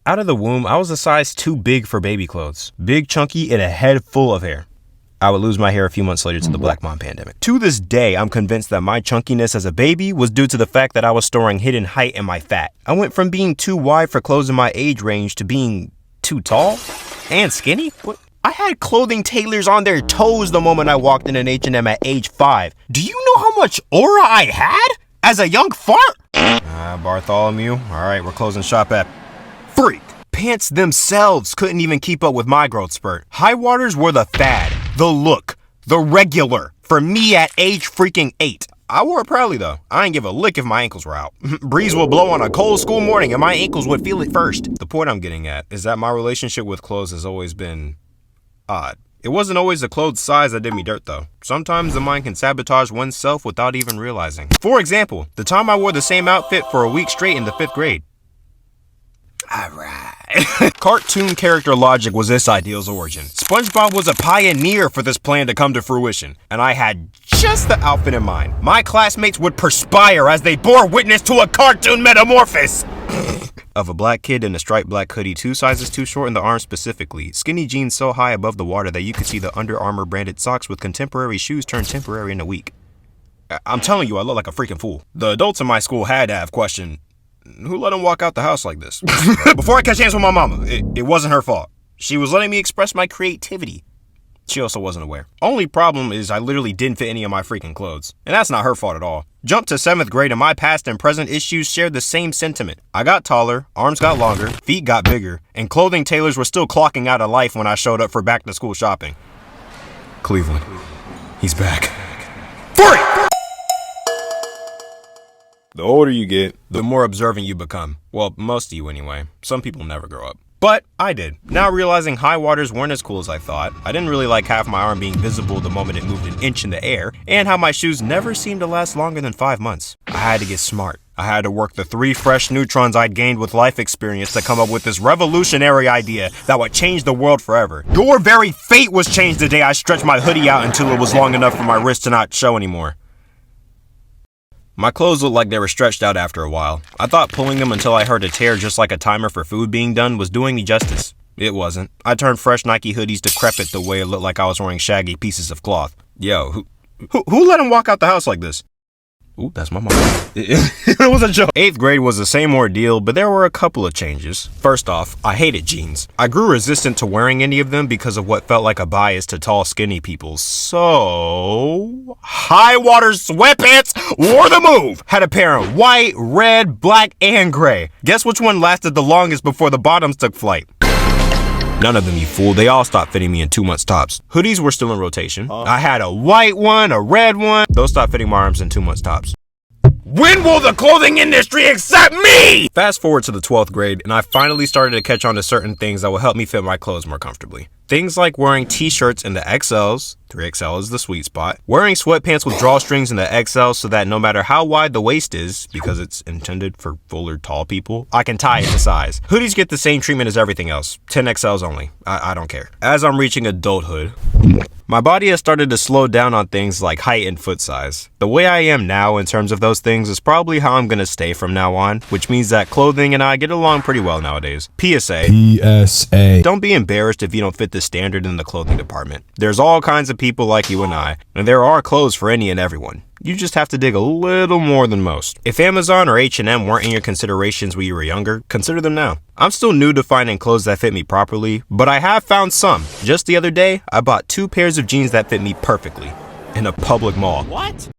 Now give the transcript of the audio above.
Out of the womb, I was a size too big for baby clothes. Big, chunky, and a head full of hair. I would lose my hair a few months later to the Black Mom pandemic. To this day, I'm convinced that my chunkiness as a baby was due to the fact that I was storing hidden height in my fat. I went from being too wide for clothes in my age range to being too tall and skinny. What? I had clothing tailors on their toes the moment I walked in an H&M at age 5. Do you know how much aura I had as a young fart? Bartholomew. All right, we're closing shop at Freak. Pants themselves couldn't even keep up with my growth spurt. High waters were the fad, the look, the regular for me at age freaking 8. I wore it proudly though. I ain't give a lick if my ankles were out. Breeze would blow on a cold school morning and my ankles would feel it first. The point I'm getting at is that my relationship with clothes has always been odd. It wasn't always the clothes size that did me dirt though. Sometimes the mind can sabotage oneself without even realizing. For example, the time I wore the same outfit for a week straight in the 5th grade. Alright. Cartoon character logic was this ideal's origin. SpongeBob was a pioneer for this plan to come to fruition, and I had just the outfit in mind. My classmates would perspire as they bore witness to a cartoon metamorphosis of a black kid in a striped black hoodie 2 sizes too short in the arms specifically, skinny jeans so high above the water that you could see the Under Armour branded socks with contemporary shoes turned temporary in a week. I'm telling you, I look like a freaking fool. The adults in my school had to have questioned, who let him walk out the house like this? Before I catch hands with my mama, it wasn't her fault. She was letting me express my creativity. She also wasn't aware. Only problem is I literally didn't fit any of my freaking clothes. And that's not her fault at all. Jump to 7th grade and my past and present issues shared the same sentiment. I got taller, arms got longer, feet got bigger, and clothing tailors were still clocking out of life when I showed up for back to school shopping. Cleveland. He's back. Free! The older you get, the more observant you become. Well, most of you anyway. Some people never grow up. But I did. Now realizing high waters weren't as cool as I thought, I didn't really like half my arm being visible the moment it moved an inch in the air, and how my shoes never seemed to last longer than 5 months. I had to get smart. I had to work the 3 fresh neutrons I'd gained with life experience to come up with this revolutionary idea that would change the world forever. Your very fate was changed the day I stretched my hoodie out until it was long enough for my wrist to not show anymore. My clothes looked like they were stretched out after a while. I thought pulling them until I heard a tear just like a timer for food being done was doing me justice. It wasn't. I turned fresh Nike hoodies decrepit the way it looked like I was wearing shaggy pieces of cloth. Yo, who let him walk out the house like this? Ooh, that's my mom. It was a joke. 8th grade was the same ordeal, but there were a couple of changes. First off, I hated jeans. I grew resistant to wearing any of them because of what felt like a bias to tall, skinny people. So, high water sweatpants wore the move. Had a pair of white, red, black, and gray. Guess which one lasted the longest before the bottoms took flight? None of them, you fool. They all stopped fitting me in 2 months tops. Hoodies were still in rotation. I had a white one, a red one. Those stopped fitting my arms in 2 months tops. When will the clothing industry accept me? Fast forward to the 12th grade, and I finally started to catch on to certain things that will help me fit my clothes more comfortably. Things like wearing t-shirts in the XLs, 3XL is the sweet spot, wearing sweatpants with drawstrings in the XL so that no matter how wide the waist is, because it's intended for fuller tall people, I can tie it to size. Hoodies get the same treatment as everything else, 10XLs only. I don't care. As I'm reaching adulthood, my body has started to slow down on things like height and foot size. The way I am now in terms of those things is probably how I'm gonna stay from now on, which means that clothing and I get along pretty well nowadays. PSA. Don't be embarrassed if you don't fit the standard in the clothing department. There's all kinds of people like you and I, and there are clothes for any and everyone. You just have to dig a little more than most. If Amazon or H&M weren't in your considerations when you were younger, consider them now. I'm still new to finding clothes that fit me properly, but I have found some. Just the other day, I bought 2 pairs of jeans that fit me perfectly in a public mall. What?